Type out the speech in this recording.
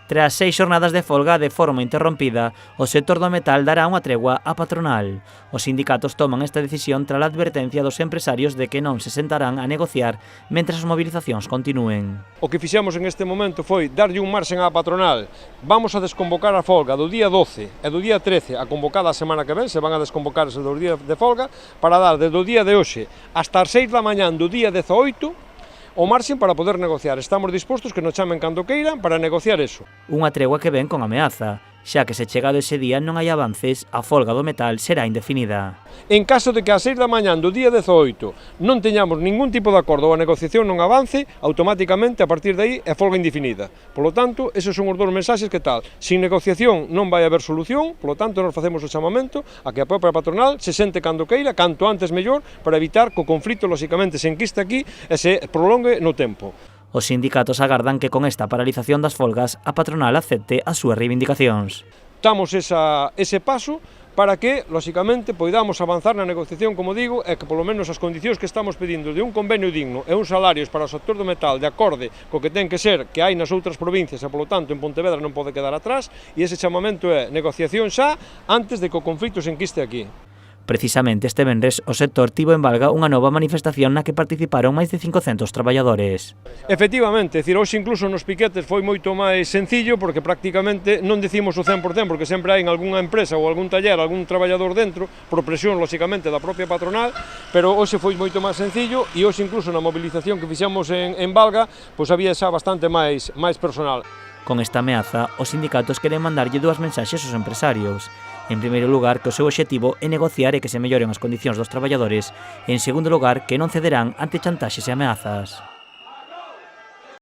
Tras 6 xornadas de folga de forma interrompida, o sector do metal dará unha tregua á patronal. Os sindicatos toman esta decisión tras a advertencia dos empresarios de que non se sentarán a negociar mentres as movilizacións continúen. O que fixemos en este momento foi darlle un marxen á patronal. Vamos a desconvocar a folga do día 12 e do día 13 a convocada a semana que ven, se van a desconvocar esos dos días de folga, para dar desde o día de hoxe hasta as 6 da mañán do día 18 o marxen para poder negociar. Estamos dispostos que nos chamen cando queiran para negociar eso. Unha tregua que ven con ameaza, xa que se chegado ese día non hai avances, a folga do metal será indefinida. En caso de que ás 6 da mañán do día 18 non teñamos ningún tipo de acordo ou a negociación non avance, automáticamente a partir de aí é folga indefinida. Por lo tanto, esos son os dous mensaxes que tal. Sin negociación non vai haber solución, por lo tanto, nos facemos o chamamento a que a propia patronal se sente cando queira, canto antes mellor, para evitar que o conflito, lóxicamente, se enquiste aquí e se prolongue no tempo. Os sindicatos agardan que con esta paralización das folgas a patronal acepte as súas reivindicacións. Damos ese paso para que, lóxicamente, poidamos avanzar na negociación, como digo, e que polo menos as condicións que estamos pedindo de un convenio digno e uns salarios para o sector do metal de acorde co que ten que ser que hai nas outras provincias e, polo tanto, en Pontevedra non pode quedar atrás, e ese chamamento é negociación xa antes de que o conflito se enquiste aquí. Precisamente este venres o sector tivo en Valga unha nova manifestación na que participaron máis de 500 traballadores. Efectivamente, hoxe incluso nos piquetes foi moito máis sencillo porque prácticamente non decimos o 100% porque sempre hai en algunha empresa ou algún taller, algún traballador dentro, por presión, lóxicamente, da propia patronal, pero hoxe foi moito máis sencillo e hoxe incluso na mobilización que fixemos en Valga, pois había xa bastante máis personal. Con esta ameaza, os sindicatos queren mandarlle dúas mensaxes aos empresarios. En primeiro lugar, que o seu obxectivo é negociar e que se melloren as condicións dos traballadores. E en segundo lugar, que non cederán ante chantaxes e ameazas.